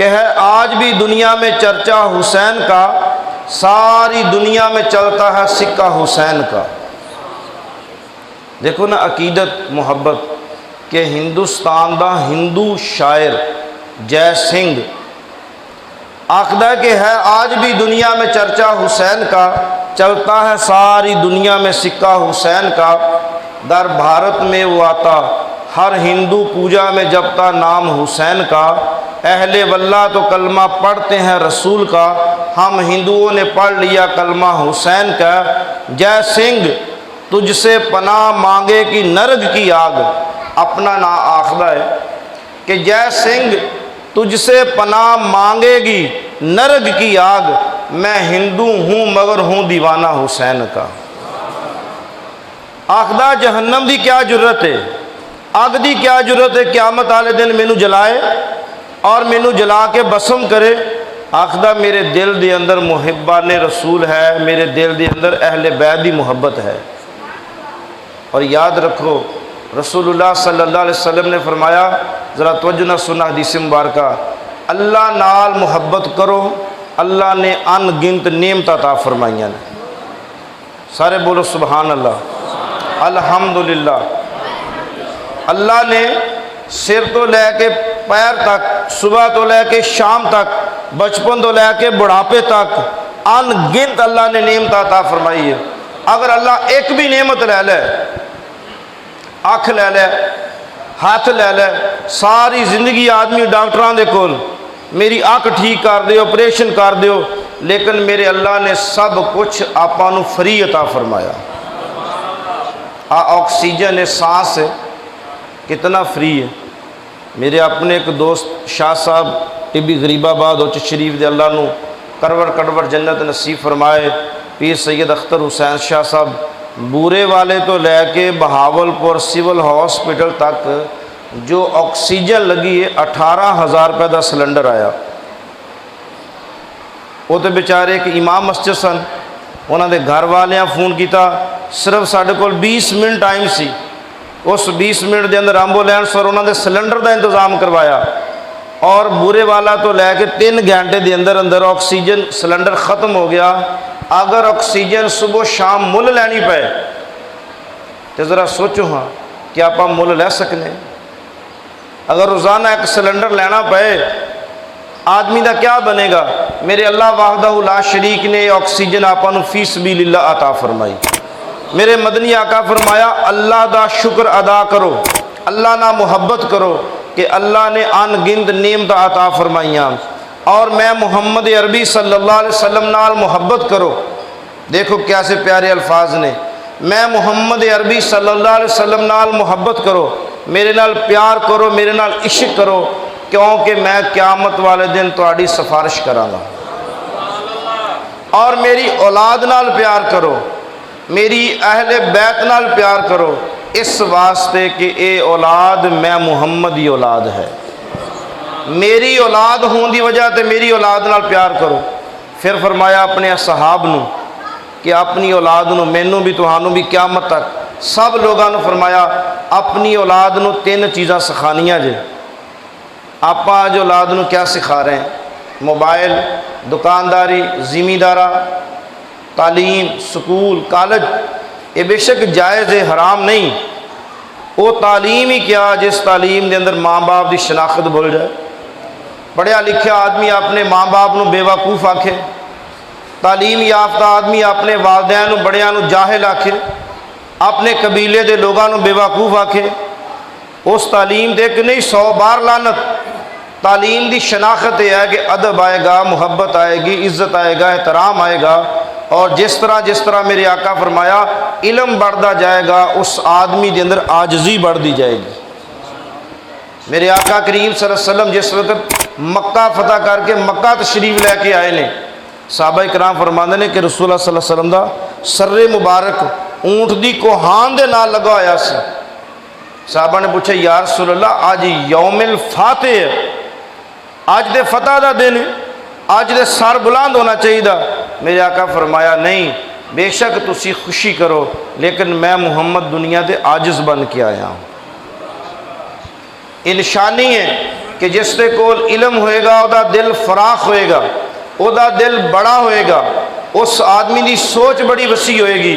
कि है आज भी दुनिया में चर्चा हुसैन का, सारी दुनिया में चलता है सिक्का हुसैन का। देखो ना अकीदत मुहब्बत के हिंदुस्तान दा हिंदू शायर जय सिंह आखदा कि है आज भी दुनिया में चर्चा हुसैन का, चलता है सारी दुनिया में सिक्का हुसैन का। दर भारत में वो आता हर हिंदू पूजा में जपता नाम हुसैन का। अहले वल्ला तो कलमा पढ़ते हैं रसूल का, हम हिंदुओं ने पढ़ लिया कलमा हुसैन का। जय सिंह तुझसे पनाह मांगे कि नरक की आग, अपना ना आखदा है कि जय सिंह तुझसे पनाह मांगेगी नरक की आग, मैं हिंदू हूँ मगर हूँ दीवाना हुसैन का। आखदा जहन्नम दी क्या जरूरत है, अग दी क्या जरूरत है, क़यामत वाले दिन मैनू जलाए और मैनू जला के बसम करे। आखदा मेरे दिल के अंदर मुहिब्बा ने रसूल है, मेरे दिल के अंदर अहले बैत दी मुहब्बत है। और याद रखो रसूलुल्लाह सल्लल्लाहु अलैहि वसल्लम ने फरमाया, ज़रा तवज्जो ना सुना हदीस मुबारका, अल्लाह नाल मुहब्बत करो, अल्लाह ने अनगिनत नेमत अता फरमाइयां ने। सारे बोलो सुबहान अल्लाह अल्हम्दुलिल्लाह। अल्लाह ने सिर तो लैके पैर तक, सुबह तो लैके शाम तक, बचपन तो लैके बुढ़ापे तक अनगिनत अल्लाह ने नेमत अता फरमाई है। अगर अल्लाह एक भी नेमत ले ले, अख ले ले, हाथ ले ले, सारी जिंदगी आदमी डॉक्टरों के कोल मेरी अख ठीक कर दो, ऑपरेशन कर दो, लेकिन मेरे अल्लाह ने सब कुछ आपां नूं फ्री अता फरमाया। ऑक्सीजन है, सांस है, कितना फ्री है। मेरे अपने एक दोस्त शाह साहब टिब्बी गरीबाबाद उच्च शरीफ दे अल्लाह नूं करवर कड़वर जन्नत नसीब फरमाए। पीर सैयद अख्तर हुसैन शाह साहब बूरे वाले तो लैके बहावलपुर सिविल हॉस्पिटल तक जो ऑक्सीजन लगी है 18,000 रुपये का सिलेंडर आया। वो तो बेचारे एक इमाम मस्जिद सन, उन्होंने घर वाले फोन किया, सिर्फ साढ़े को 20 मिनट टाइम सी, उस 20 मिनट के अंदर एंबूलेंस और उन्होंने सिलेंडर का इंतजाम करवाया और बुरे वाला तो लैके 3 घंटे के अंदर अंदर ऑक्सीजन सिलेंडर ख़त्म हो गया। अगर ऑक्सीजन सुबह शाम मुल लैनी पे तो ज़रा सोचो हाँ कि आप मुल लै सकने। अगर रोज़ाना एक सिलेंडर लेना पे आदमी का क्या बनेगा। मेरे अल्लाह वाहदहू ला शरीक ने ऑक्सीजन आपां फी सबीलिल्लाह अता फरमाई। मेरे मदनी आका फरमाया अल्लाह का शुक्र अदा करो, अल्लाह ना मुहब्बत करो कि अल्लाह ने अनगिनत नेमत अता फरमाइयाँ। और मैं मोहम्मद अरबी सल्लल्लाहु अलैहि वसल्लम नाल मुहब्बत करो। देखो कैसे प्यारे अल्फाज ने, मैं मोहम्मद अरबी सल्लल्लाहु अलैहि वसल्लम नाल मुहब्बत करो, मेरे नाल प्यार करो, मेरे नाल इश्क करो, क्योंकि मैं क़यामत वाले दिन तुहाडी सिफारिश करांगा। और मेरी औलाद नाल प्यार करो, मेरी अहले बैत नाल प्यार करो, इस वास्ते कि ये औलाद मैं मुहम्मद की औलाद है। मेरी औलाद होने की वजह से मेरी औलाद नाल प्यार करो। फिर फरमाया अपने सहाब नूं कि अपनी औलाद नूं, मैनू भी तुहानू भी क़यामत तक सब लोगों ने फरमाया अपनी औलाद नूं 3 चीज़ां सिखानियां जे। आप आज औलाद नूं क्या सिखा रहे हैं? मोबाइल, दुकानदारी, जिमीदारा, तालीम, स्कूल, कॉलेज, ये बेशक जायज़ है, हराम नहीं। वो तालीम ही क्या जिस तालीम के अंदर माँ बाप की शनाख्त भुल जाए। पढ़िया लिखा आदमी अपने माँ बाप को बेवकूफ़ आखे, तालीम याफ्ता आदमी अपने वालदैन बड़िया जाहिल आखे, अपने कबीले के लोगों को बेवकूफ़ आखे। उस तालीम दे कि नहीं 100 बार लानत। तालीम की शनाख्त यह है कि अदब आएगा, मुहब्बत आएगी, इज़्ज़त आएगा, एहतराम आएगा। और जिस तरह मेरे आका फरमाया इल्म बढ़ता जाएगा उस आदमी के अंदर आजजी बढ़ती जाएगी। मेरे आका करीम सल्लल्लाहु अलैहि वसल्लम जिस वक्त मक्का फतह करके मक्का तशरीफ लैके आए ने, साहबा कराम फरमाते हैं कि रसूल सल्लल्लाहु अलैहि वसल्लम का सर्रे मुबारक ऊँट की कोहान के नाल लगा होया सी। साहबा ने पूछा या रसूल अल्लाह अज यौमिल फातिह है, अज दे फतह का दिन है, अज दे सर बुलंद होना चाहिए। मेरे आका फरमाया नहीं, बेशक तुसी खुशी करो, लेकिन मैं मुहम्मद दुनिया के आजिज़ बन के आया हूँ। ये निशानी है कि जिस दे कोल इलम होएगा उहदा दिल फराख होएगा, उहदा दिल बड़ा होएगा, उस आदमी की सोच बड़ी वसी होएगी।